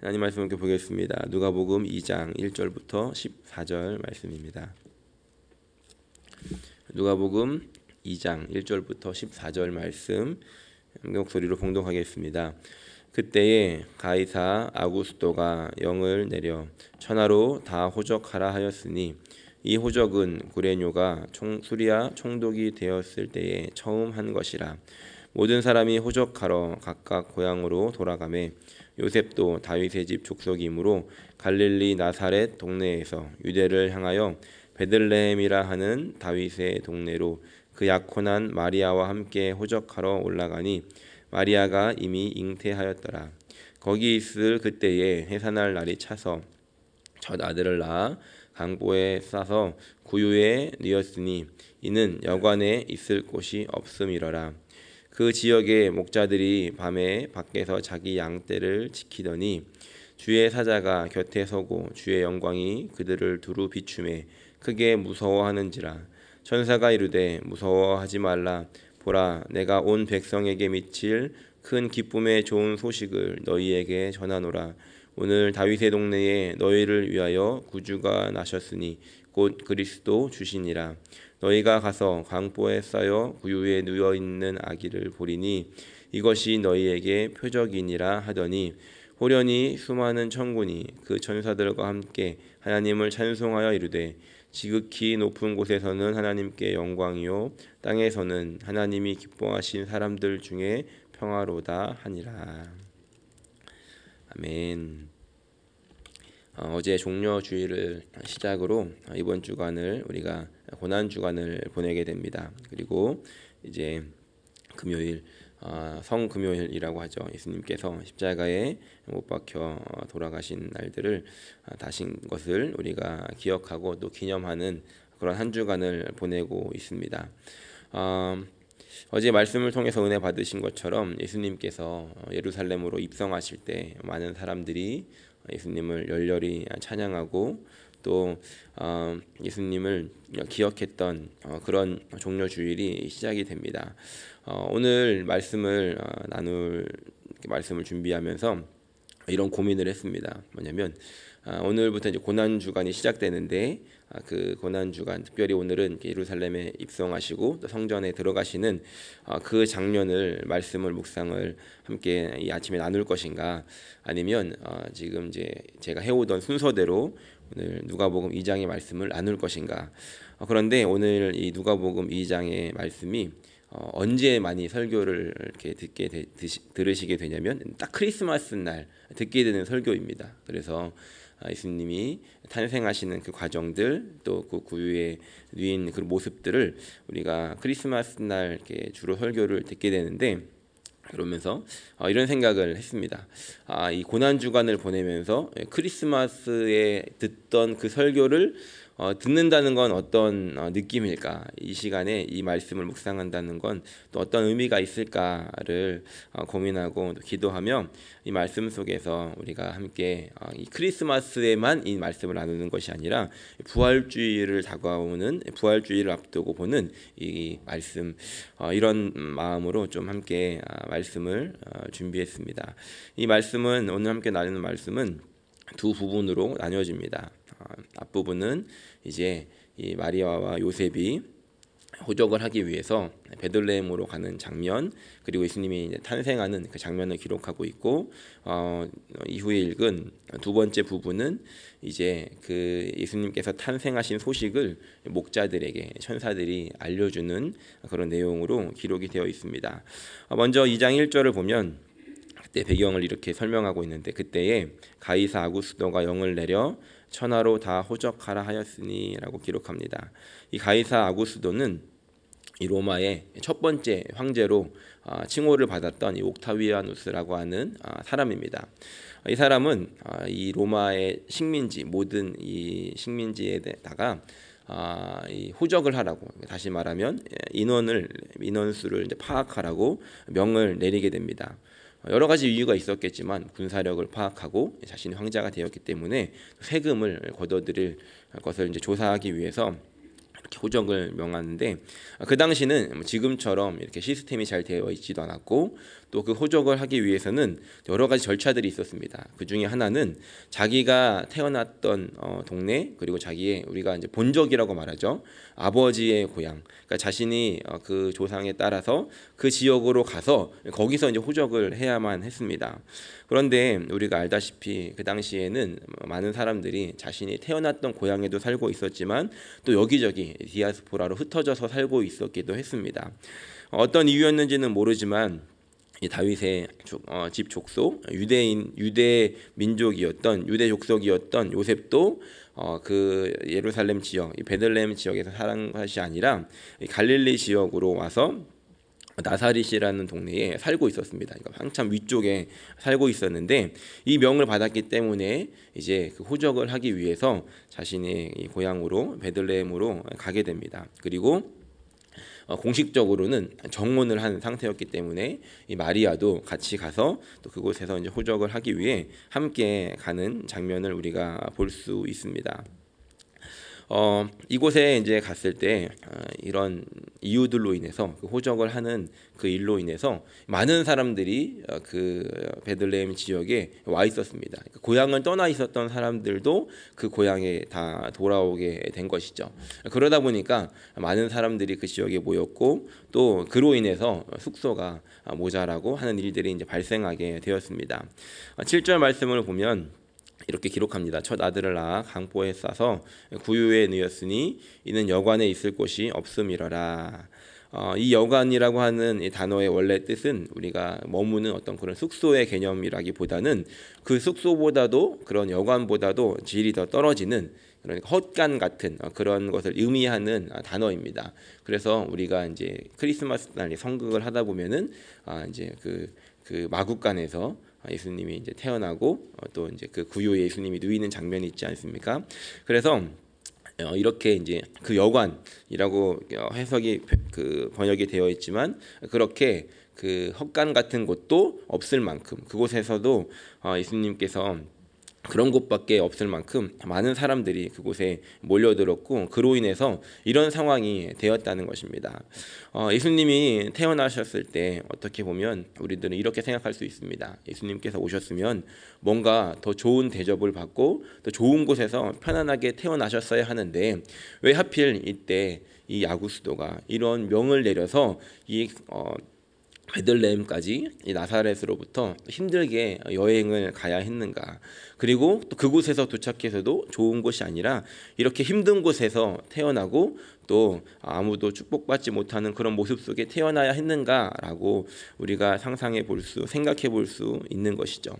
하나님 말씀 함께 보겠습니다. 누가복음 2장 1절부터 14절 말씀입니다. 누가복음 2장 1절부터 14절 말씀 목소리로 봉독하겠습니다. 그때에 가이사 아구스도가 영을 내려 천하로 다 호적하라 하였으니 이 호적은 구레뇨가 수리아 총독이 되었을 때에 처음 한 것이라. 모든 사람이 호적하러 각각 고향으로 돌아가매 요셉도 다윗의 집 족속이므로 갈릴리 나사렛 동네에서 유대를 향하여 베들레헴이라 하는 다윗의 동네로 그 약혼한 마리아와 함께 호적하러 올라가니 마리아가 이미 잉태하였더라. 거기 있을 그때에 해산할 날이 차서 첫 아들을 낳아 강보에 싸서 구유에 뉘었으니 이는 여관에 있을 곳이 없음이러라. 그 지역의 목자들이 밤에 밖에서 자기 양떼를 지키더니 주의 사자가 곁에 서고 주의 영광이 그들을 두루 비추매 크게 무서워하는지라. 천사가 이르되 무서워하지 말라. 보라, 내가 온 백성에게 미칠 큰 기쁨의 좋은 소식을 너희에게 전하노라. 오늘 다윗의 동네에 너희를 위하여 구주가 나셨으니 곧 그리스도 주시니라. 너희가 가서 강보에 쌓여 구유에 누워 있는 아기를 보리니 이것이 너희에게 표적이니라 하더니 호련히 수많은 천군이 그 천사들과 함께 하나님을 찬송하여 이르되 지극히 높은 곳에서는 하나님께 영광이요 땅에서는 하나님이 기뻐하신 사람들 중에 평화로다 하니라. 아멘. 어제 종려주일을 시작으로 이번 주간을 우리가 고난 주간을 보내게 됩니다. 그리고 이제 금요일 성금요일이라고 하죠. 예수님께서 십자가에 못 박혀 돌아가신 날들을 다신 것을 우리가 기억하고 또 기념하는 그런 한 주간을 보내고 있습니다. 어제 말씀을 통해서 은혜 받으신 것처럼 예수님께서 예루살렘으로 입성하실 때 많은 사람들이 예수님을 열렬히 찬양하고 또 예수님을 기억했던 그런 종려주일이 시작이 됩니다. 오늘 말씀을 준비하면서 이런 고민을 했습니다. 뭐냐면 오늘부터 이제 고난 주간이 시작되는데 그 고난 주간, 특별히 오늘은 예루살렘에 입성하시고 또 성전에 들어가시는 그 장면을 말씀을 묵상을 함께 이 아침에 나눌 것인가, 아니면 지금 이제 제가 해오던 순서대로 오늘 누가복음 2장의 말씀을 나눌 것인가. 그런데 오늘 이 누가복음 2장의 말씀이 언제 많이 설교를 이렇게 들으시게 되냐면 딱 크리스마스 날 듣게 되는 설교입니다. 그래서 예수님이 탄생하시는 그 과정들, 또 그 구유에 누인 그 모습들을 우리가 크리스마스 날 이렇게 주로 설교를 듣게 되는데, 그러면서 이런 생각을 했습니다. 이 고난 주간을 보내면서 크리스마스에 듣던 그 설교를 듣는다는 건 어떤 느낌일까? 이 시간에 이 말씀을 묵상한다는 건 또 어떤 의미가 있을까를 고민하고 또 기도하며 이 말씀 속에서 우리가 함께 이 크리스마스에만 이 말씀을 나누는 것이 아니라 부활주의를 다가오는, 부활주의를 앞두고 보는 이 말씀, 이런 마음으로 좀 함께 말씀을 준비했습니다. 이 말씀은, 오늘 함께 나누는 말씀은 두 부분으로 나뉘어집니다. 앞부분은 이제 이 마리아와 요셉이 호적을 하기 위해서 베들레헴으로 가는 장면, 그리고 예수님이 이제 탄생하는 그 장면을 기록하고 있고, 이후에 읽은 두 번째 부분은 이제 그 예수님께서 탄생하신 소식을 목자들에게 천사들이 알려주는 그런 내용으로 기록이 되어 있습니다. 먼저 2장 1절을 보면 그때 배경을 이렇게 설명하고 있는데, 그때에 가이사 아구스도가 영을 내려 천하로 다 호적하라 하였으니 라고 기록합니다. 이 가이사 아구스도는 이 로마의 첫 번째 황제로 칭호를 받았던 이 옥타비아누스라고 하는 사람입니다. 이 사람은 이 로마의 식민지, 모든 이 식민지에다가 이 호적을 하라고, 다시 말하면 인원수를 이제 파악하라고 명을 내리게 됩니다. 여러 가지 이유가 있었겠지만 군사력을 파악하고 자신이 황제가 되었기 때문에 세금을 걷어들일 것을 이제 조사하기 위해서 이렇게 호적을 명하는데, 그 당시는 지금처럼 이렇게 시스템이 잘 되어 있지도 않았고 또 그 호적을 하기 위해서는 여러 가지 절차들이 있었습니다. 그 중에 하나는 자기가 태어났던 동네, 그리고 자기의 우리가 이제 본적이라고 말하죠. 아버지의 고향, 그러니까 자신이 그 조상에 따라서 그 지역으로 가서 거기서 이제 호적을 해야만 했습니다. 그런데 우리가 알다시피 그 당시에는 많은 사람들이 자신이 태어났던 고향에도 살고 있었지만 또 여기저기 디아스포라로 흩어져서 살고 있었기도 했습니다. 어떤 이유였는지는 모르지만 이 다윗의 집 족속, 유대 민족이었던 유대 족속이었던 요셉도 그 예루살렘 지역, 이 베들레헴 지역에서 살은 것이 아니라 갈릴리 지역으로 와서 나사릿이라는 동네에 살고 있었습니다. 그러니까 한참 위쪽에 살고 있었는데 이 명을 받았기 때문에 이제 그 호적을 하기 위해서 자신의 고향으로 베들레헴으로 가게 됩니다. 그리고 공식적으로는 정혼을 한 상태였기 때문에 이 마리아도 같이 가서 또 그곳에서 이제 호적을 하기 위해 함께 가는 장면을 우리가 볼 수 있습니다. 이곳에 이제 갔을 때 이런 이유들로 인해서 그 호적을 하는 그 일로 인해서 많은 사람들이 그 베들레헴 지역에 와 있었습니다. 그러니까 고향을 떠나 있었던 사람들도 그 고향에 다 돌아오게 된 것이죠. 그러다 보니까 많은 사람들이 그 지역에 모였고 또 그로 인해서 숙소가 모자라고 하는 일들이 이제 발생하게 되었습니다. 7절 말씀을 보면 이렇게 기록합니다. 첫 아들을 낳아 강보에 싸서 구유에 누였으니 이는 여관에 있을 곳이 없음이러라. 이 여관이라고 하는 이 단어의 원래 뜻은 우리가 머무는 어떤 그런 숙소의 개념이라기보다는 그 숙소보다도 그런 여관보다도 질이 더 떨어지는 그러니까 헛간 같은 그런 것을 의미하는 단어입니다. 그래서 우리가 이제 크리스마스 날 성극을 하다 보면은 이제 그 마국간에서 예수님이 이제 태어나고 또 이제 그 구유에 예수님이 누이는 장면이 있지 않습니까? 그래서 이렇게 이제 그 여관이라고 해석이 그 번역이 되어 있지만 그렇게 그 헛간 같은 곳도 없을 만큼 그곳에서도 예수님께서 그런 곳밖에 없을 만큼 많은 사람들이 그곳에 몰려들었고 그로 인해서 이런 상황이 되었다는 것입니다. 예수님이 태어나셨을 때 어떻게 보면 우리들은 이렇게 생각할 수 있습니다. 예수님께서 오셨으면 뭔가 더 좋은 대접을 받고 또 좋은 곳에서 편안하게 태어나셨어야 하는데 왜 하필 이때 이 야구 수도가 이런 명을 내려서 이 베들레헴까지 이 나사렛으로부터 힘들게 여행을 가야 했는가? 그리고 또 그곳에서 도착해서도 좋은 곳이 아니라 이렇게 힘든 곳에서 태어나고 또 아무도 축복받지 못하는 그런 모습 속에 태어나야 했는가라고 우리가 생각해 볼 수 있는 것이죠.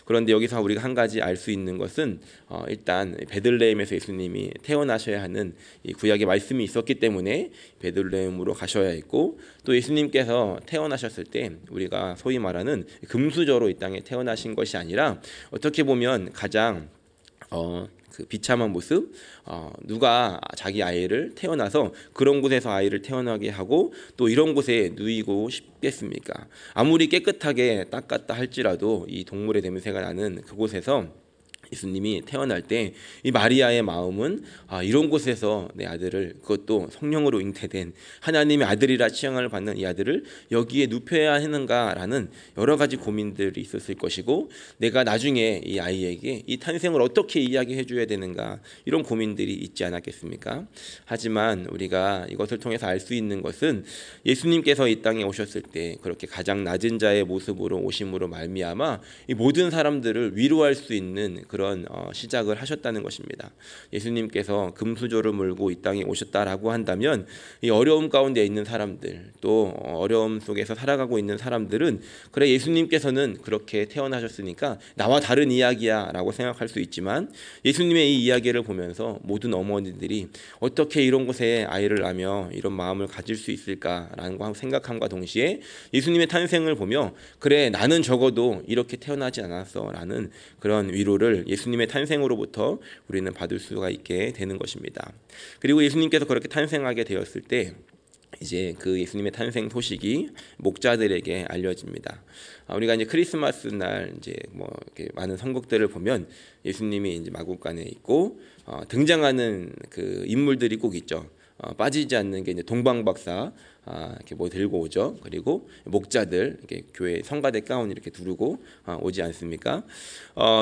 그런데 여기서 우리가 한 가지 알 수 있는 것은 일단 베들레헴에서 예수님이 태어나셔야 하는 이 구약의 말씀이 있었기 때문에 베들레헴으로 가셔야 했고 또 예수님께서 태어나셨을 때 우리가 소위 말하는 금수저로 이 땅에 태어나신 것이 아니라 어떻게 보면 가장 그 비참한 모습, 누가 자기 아이를 태어나서 그런 곳에서 아이를 태어나게 하고 또 이런 곳에 누이고 싶겠습니까? 아무리 깨끗하게 닦았다 할지라도 이 동물의 냄새가 나는 그곳에서 예수님이 태어날 때 이 마리아의 마음은 이런 곳에서 내 아들을, 그것도 성령으로 잉태된 하나님의 아들이라 칭함을 받는 이 아들을 여기에 눕혀야 하는가라는 여러 가지 고민들이 있었을 것이고 내가 나중에 이 아이에게 이 탄생을 어떻게 이야기해 줘야 되는가 이런 고민들이 있지 않았겠습니까? 하지만 우리가 이것을 통해서 알 수 있는 것은 예수님께서 이 땅에 오셨을 때 그렇게 가장 낮은 자의 모습으로 오심으로 말미암아 이 모든 사람들을 위로할 수 있는 그런 시작을 하셨다는 것입니다. 예수님께서 금수저를 물고 이 땅에 오셨다라고 한다면 이 어려움 가운데 있는 사람들 또 어려움 속에서 살아가고 있는 사람들은 그래 예수님께서는 그렇게 태어나셨으니까 나와 다른 이야기야 라고 생각할 수 있지만 예수님의 이 이야기를 보면서 모든 어머니들이 어떻게 이런 곳에 아이를 낳으며 이런 마음을 가질 수 있을까라는 생각함과 동시에 예수님의 탄생을 보며 그래 나는 적어도 이렇게 태어나지 않았어 라는 그런 위로를 예수님의 탄생으로부터 우리는 받을 수가 있게 되는 것입니다. 그리고 예수님께서 그렇게 탄생하게 되었을 때 이제 그 예수님의 탄생 소식이 목자들에게 알려집니다. 우리가 이제 크리스마스 날 이제 뭐 이렇게 많은 선곡들을 보면 예수님이 이제 마구간에 있고 등장하는 그 인물들이 꼭 있죠. 빠지지 않는 게 이제 동방박사 이렇게 뭐 들고 오죠. 그리고 목자들 이렇게 교회 성가대 가운 이렇게 두르고 오지 않습니까?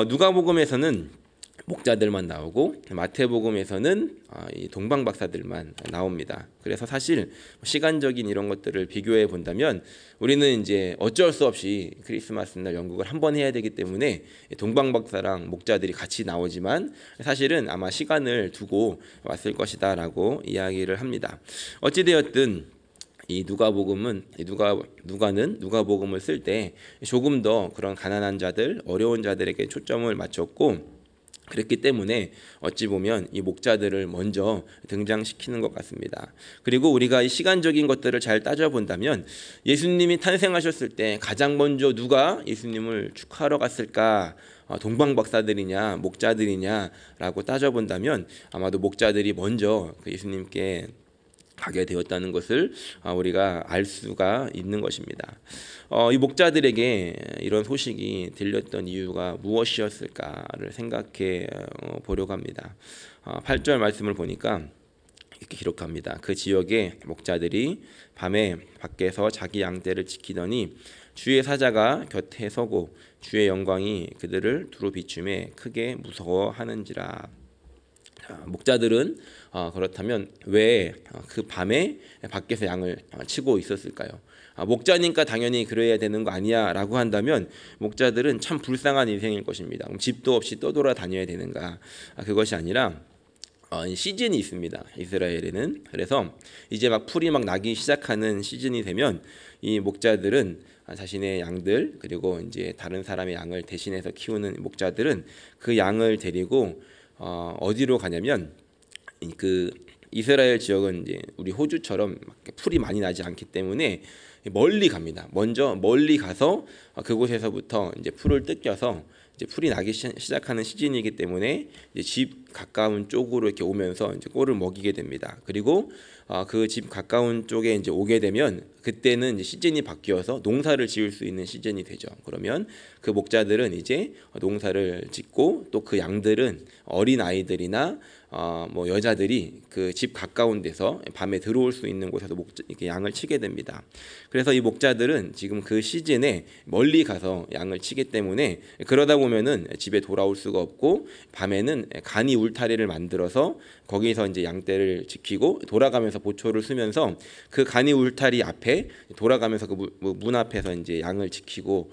누가복음에서는 목자들만 나오고 마태복음에서는 이 동방박사들만 나옵니다. 그래서 사실 시간적인 이런 것들을 비교해 본다면 우리는 이제 어쩔 수 없이 크리스마스 날 연극을 한 번 해야 되기 때문에 동방박사랑 목자들이 같이 나오지만 사실은 아마 시간을 두고 왔을 것이다라고 이야기를 합니다. 어찌되었든 이 누가복음은 누가는 누가복음을 쓸 때 조금 더 그런 가난한 자들, 어려운 자들에게 초점을 맞췄고 그랬기 때문에 어찌 보면 이 목자들을 먼저 등장시키는 것 같습니다. 그리고 우리가 이 시간적인 것들을 잘 따져본다면 예수님이 탄생하셨을 때 가장 먼저 누가 예수님을 축하하러 갔을까? 동방박사들이냐 목자들이냐라고 따져본다면 아마도 목자들이 먼저 그 예수님께 가게 되었다는 것을 우리가 알 수가 있는 것입니다. 이 목자들에게 이런 소식이 들렸던 이유가 무엇이었을까를 생각해 보려고 합니다. 8절 말씀을 보니까 이렇게 기록합니다. 그 지역의 목자들이 밤에 밖에서 자기 양떼를 지키더니 주의 사자가 곁에 서고 주의 영광이 그들을 두루 비추매 크게 무서워하는지라. 목자들은 그렇다면 왜 그 밤에 밖에서 양을 치고 있었을까요? 목자니까 당연히 그래야 되는 거 아니야 라고 한다면 목자들은 참 불쌍한 인생일 것입니다. 그럼 집도 없이 떠돌아 다녀야 되는가? 그것이 아니라 시즌이 있습니다. 이스라엘에는. 그래서 이제 막 풀이 막 나기 시작하는 시즌이 되면 이 목자들은 자신의 양들 그리고 이제 다른 사람의 양을 대신해서 키우는 목자들은 그 양을 데리고 어디로 가냐면 그 이스라엘 지역은 이제 우리 호주처럼 풀이 많이 나지 않기 때문에 멀리 갑니다. 먼저 멀리 가서 그곳에서부터 이제 풀을 뜯겨서 이제 풀이 나기 시작하는 시즌이기 때문에 이제 집 가까운 쪽으로 이렇게 오면서 이제 꼴을 먹이게 됩니다. 그리고 그 집 가까운 쪽에 이제 오게 되면 그때는 이제 시즌이 바뀌어서 농사를 지을 수 있는 시즌이 되죠. 그러면 그 목자들은 이제 농사를 짓고 또 그 양들은 어린 아이들이나 뭐 여자들이 그 집 가까운 데서 밤에 들어올 수 있는 곳에서 이렇게 양을 치게 됩니다. 그래서 이 목자들은 지금 그 시즌에 멀리 가서 양을 치기 때문에 그러다 보면은 집에 돌아올 수가 없고 밤에는 간이 울타리를 만들어서 거기서 이제 양떼를 지키고 돌아가면서 보초를 쓰면서 그 간이 울타리 앞에 돌아가면서 그 문 앞에서 이제 양을 지키고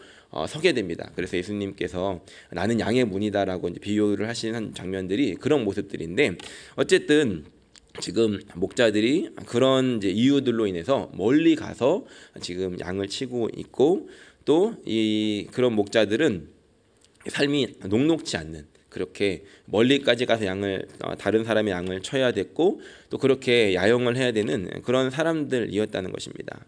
서게 됩니다. 그래서 예수님께서 나는 양의 문이다라고 이제 비유를 하시는 장면들이 그런 모습들인데 어쨌든 지금 목자들이 그런 이제 이유들로 인해서 멀리 가서 지금 양을 치고 있고 또 이 그런 목자들은 삶이 녹록지 않는 그렇게 멀리까지 가서 양을 다른 사람의 양을 쳐야 됐고 또 그렇게 야영을 해야 되는 그런 사람들이었다는 것입니다.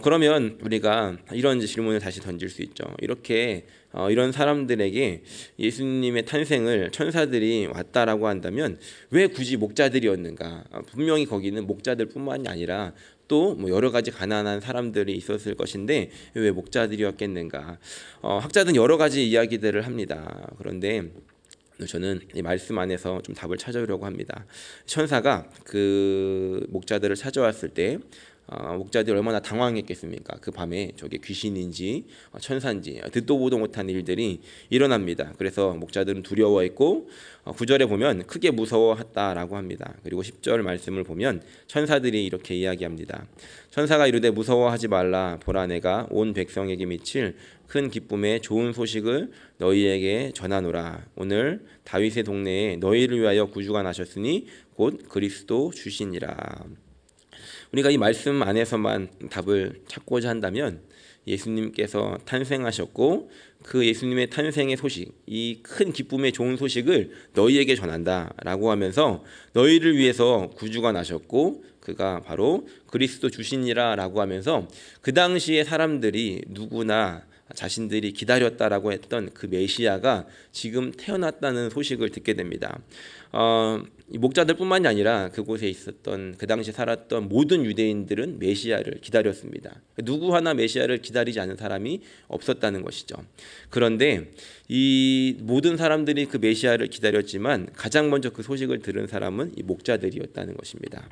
그러면 우리가 이런 질문을 다시 던질 수 있죠. 이렇게 이런 사람들에게 예수님의 탄생을 천사들이 왔다라고 한다면 왜 굳이 목자들이었는가? 분명히 거기는 목자들뿐만이 아니라 또 뭐 여러 가지 가난한 사람들이 있었을 것인데 왜 목자들이었겠는가? 학자들은 여러 가지 이야기들을 합니다. 그런데 저는 이 말씀 안에서 좀 답을 찾으려고 합니다. 천사가 그 목자들을 찾아왔을 때 목자들이 얼마나 당황했겠습니까? 그 밤에 저게 귀신인지 천사인지 듣도 보도 못한 일들이 일어납니다. 그래서 목자들은 두려워했고 9절에 보면 크게 무서워했다라고 합니다. 그리고 10절 말씀을 보면 천사들이 이렇게 이야기합니다. 천사가 이르되 무서워하지 말라. 보라 내가 온 백성에게 미칠 큰 기쁨의 좋은 소식을 너희에게 전하노라. 오늘 다윗의 동네에 너희를 위하여 구주가 나셨으니 곧 그리스도 주시니라. 우리가 이 말씀 안에서만 답을 찾고자 한다면 예수님께서 탄생하셨고 그 예수님의 탄생의 소식, 이 큰 기쁨의 좋은 소식을 너희에게 전한다라고 하면서 너희를 위해서 구주가 나셨고 그가 바로 그리스도 주시니라라고 하면서 그 당시의 사람들이 누구나 자신들이 기다렸다라고 했던 그 메시아가 지금 태어났다는 소식을 듣게 됩니다. 이 목자들뿐만이 아니라 그곳에 있었던 그 당시 살았던 모든 유대인들은 메시아를 기다렸습니다. 누구 하나 메시아를 기다리지 않은 사람이 없었다는 것이죠. 그런데 이 모든 사람들이 그 메시아를 기다렸지만 가장 먼저 그 소식을 들은 사람은 이 목자들이었다는 것입니다.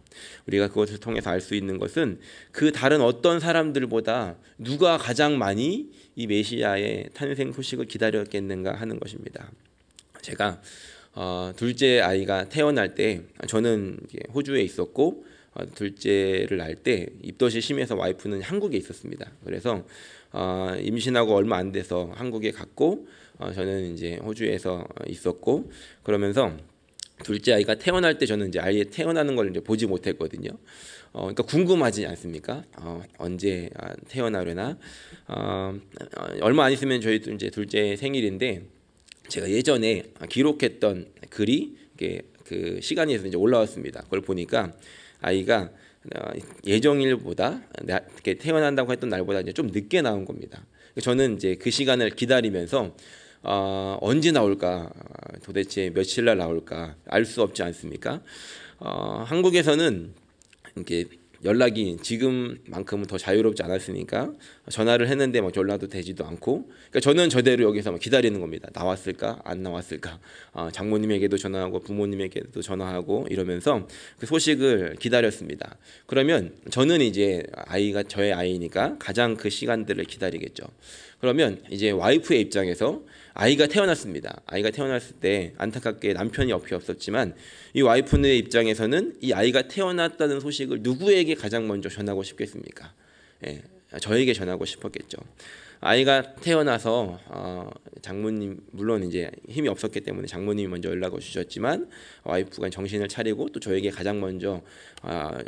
우리가 그것을 통해서 알 수 있는 것은 그 다른 어떤 사람들보다 누가 가장 많이 이 메시아의 탄생 소식을 기다렸겠는가 하는 것입니다. 제가 둘째 아이가 태어날 때 저는 호주에 있었고 둘째를 낳을 때 입덧이 심해서 와이프는 한국에 있었습니다. 그래서 임신하고 얼마 안 돼서 한국에 갔고 저는 이제 호주에서 있었고 그러면서 둘째 아이가 태어날 때 저는 이제 아예 태어나는 걸 이제 보지 못했거든요. 그러니까 궁금하지 않습니까? 언제 태어나려나? 얼마 안 있으면 저희도 이제 둘째 생일인데 제가 예전에 기록했던 글이 그 시간에서 이제 올라왔습니다. 그걸 보니까 아이가 예정일보다 이렇게 태어난다고 했던 날보다 이제 좀 늦게 나온 겁니다. 저는 이제 그 시간을 기다리면서 언제 나올까, 도대체 며칠 날 나올까 알 수 없지 않습니까? 한국에서는 이렇게 연락이 지금만큼은 더 자유롭지 않았으니까 전화를 했는데 막 연락도 되지도 않고, 그러니까 저는 저대로 여기서 막 기다리는 겁니다. 나왔을까 안 나왔을까, 장모님에게도 전화하고 부모님에게도 전화하고 이러면서 그 소식을 기다렸습니다. 그러면 저는 이제 아이가 저의 아이니까 가장 그 시간들을 기다리겠죠. 그러면 이제 와이프의 입장에서 아이가 태어났습니다. 아이가 태어났을 때 안타깝게 남편이 옆에 없었지만 이 와이프의 입장에서는 이 아이가 태어났다는 소식을 누구에게 가장 먼저 전하고 싶겠습니까? 예, 저에게 전하고 싶었겠죠. 아이가 태어나서 장모님, 물론 이제 힘이 없었기 때문에 장모님이 먼저 연락을 주셨지만 와이프가 정신을 차리고 또 저에게 가장 먼저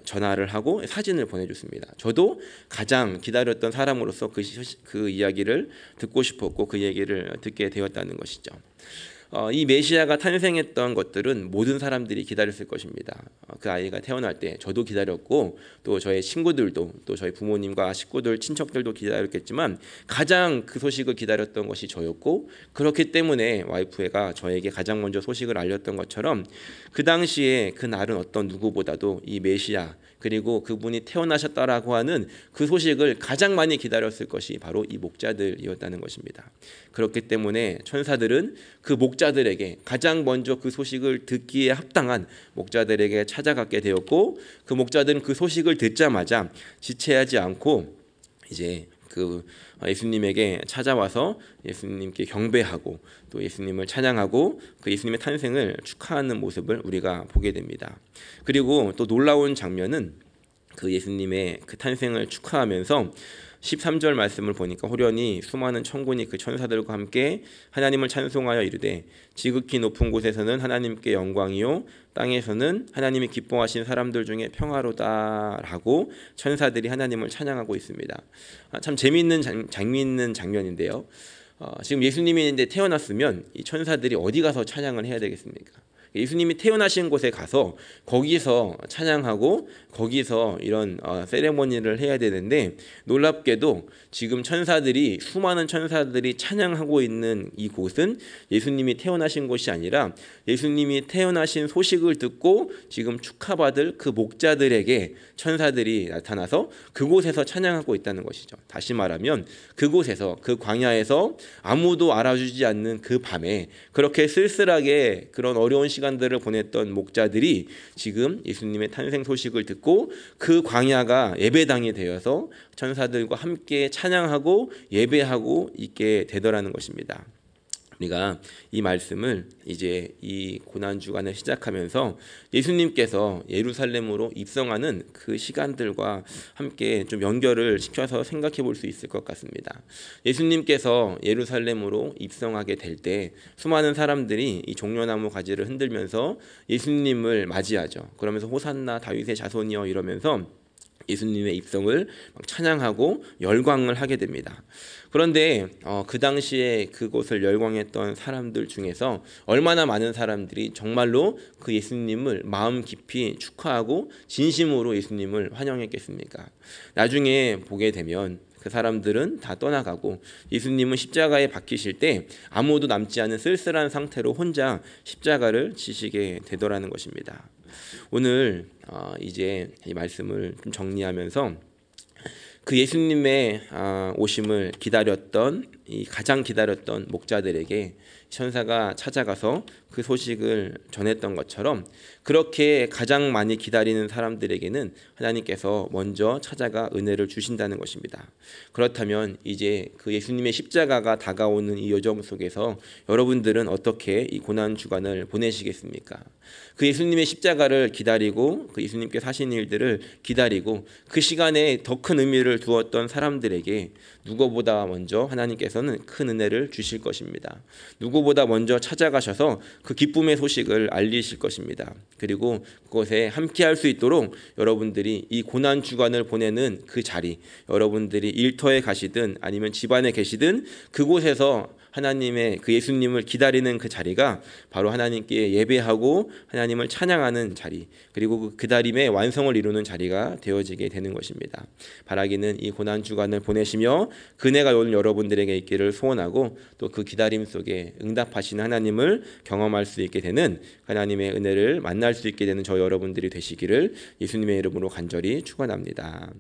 전화를 하고 사진을 보내줬습니다. 저도 가장 기다렸던 사람으로서 그 이야기를 듣고 싶었고 그 얘기를 듣게 되었다는 것이죠. 이 메시아가 탄생했던 것들은 모든 사람들이 기다렸을 것입니다. 그 아이가 태어날 때 저도 기다렸고 또 저의 친구들도 또 저희 부모님과 식구들, 친척들도 기다렸겠지만 가장 그 소식을 기다렸던 것이 저였고, 그렇기 때문에 와이프가 저에게 가장 먼저 소식을 알렸던 것처럼 그 당시에 그 날은 어떤 누구보다도 이 메시아 그리고 그분이 태어나셨다라고 하는 그 소식을 가장 많이 기다렸을 것이 바로 이 목자들이었다는 것입니다. 그렇기 때문에 천사들은 그 목자들에게 가장 먼저 그 소식을 듣기에 합당한 목자들에게 찾아가게 되었고, 그 목자들은 그 소식을 듣자마자 지체하지 않고 이제 그 예수님에게 찾아와서 예수님께 경배하고 또 예수님을 찬양하고 그 예수님의 탄생을 축하하는 모습을 우리가 보게 됩니다. 그리고 또 놀라운 장면은 그 예수님의 그 탄생을 축하하면서 13절 말씀을 보니까 호련히 수많은 천군이 그 천사들과 함께 하나님을 찬송하여 이르되 지극히 높은 곳에서는 하나님께 영광이요 땅에서는 하나님이 기뻐하신 사람들 중에 평화로다라고 천사들이 하나님을 찬양하고 있습니다. 참 재미있는 재미있는 장면인데요. 지금 예수님이 이제 태어났으면 이 천사들이 어디 가서 찬양을 해야 되겠습니까? 예수님이 태어나신 곳에 가서 거기서 찬양하고 거기서 이런 세레모니를 해야 되는데, 놀랍게도 지금 천사들이, 수많은 천사들이 찬양하고 있는 이 곳은 예수님이 태어나신 곳이 아니라 예수님이 태어나신 소식을 듣고 지금 축하받을 그 목자들에게 천사들이 나타나서 그곳에서 찬양하고 있다는 것이죠. 다시 말하면 그곳에서, 그 광야에서 아무도 알아주지 않는 그 밤에 그렇게 쓸쓸하게 그런 어려운 시간들을 보냈던 목자들이 지금 예수님의 탄생 소식을 듣고 그 광야가 예배당이 되어서 천사들과 함께 찬양하고 예배하고 있게 되더라는 것입니다. 우리가 이 말씀을 이제 이 고난주간을 시작하면서 예수님께서 예루살렘으로 입성하는 그 시간들과 함께 좀 연결을 시켜서 생각해 볼 수 있을 것 같습니다. 예수님께서 예루살렘으로 입성하게 될 때 수많은 사람들이 이 종려나무 가지를 흔들면서 예수님을 맞이하죠. 그러면서 호산나 다윗의 자손이여 이러면서 예수님의 입성을 막 찬양하고 열광을 하게 됩니다. 그런데 그 당시에 그곳을 열광했던 사람들 중에서 얼마나 많은 사람들이 정말로 그 예수님을 마음 깊이 축하하고 진심으로 예수님을 환영했겠습니까? 나중에 보게 되면 그 사람들은 다 떠나가고 예수님은 십자가에 박히실 때 아무도 남지 않은 쓸쓸한 상태로 혼자 십자가를 지시게 되더라는 것입니다. 오늘 이제 이 말씀을 좀 정리하면서 그 예수님의 오심을 기다렸던 가장 기다렸던 목자들에게 천사가 찾아가서 그 소식을 전했던 것처럼 그렇게 가장 많이 기다리는 사람들에게는 하나님께서 먼저 찾아가 은혜를 주신다는 것입니다. 그렇다면 이제 그 예수님의 십자가가 다가오는 이 여정 속에서 여러분들은 어떻게 이 고난 주간을 보내시겠습니까? 그 예수님의 십자가를 기다리고 그 예수님께서 하신 일들을 기다리고 그 시간에 더 큰 의미를 두었던 사람들에게 누구보다 먼저 하나님께서는 큰 은혜를 주실 것입니다. 누구보다 먼저 찾아가셔서 그 기쁨의 소식을 알리실 것입니다. 그리고 그것에 함께할 수 있도록 여러분들이 이 고난 주간을 보내는 그 자리, 여러분들이 일터에 가시든 아니면 집안에 계시든 그곳에서 하나님의 그 예수님을 기다리는 그 자리가 바로 하나님께 예배하고 하나님을 찬양하는 자리, 그리고 그 기다림의 완성을 이루는 자리가 되어지게 되는 것입니다. 바라기는 이 고난 주간을 보내시며 그네가 오늘 여러분들에게 있기를 소원하고 또 그 기다림 속에 응답하시는 하나님을 경험할 수 있게 되는 하나님의 은혜를 만날 수 있게 되는 저 여러분들이 되시기를 예수님의 이름으로 간절히 축원합니다.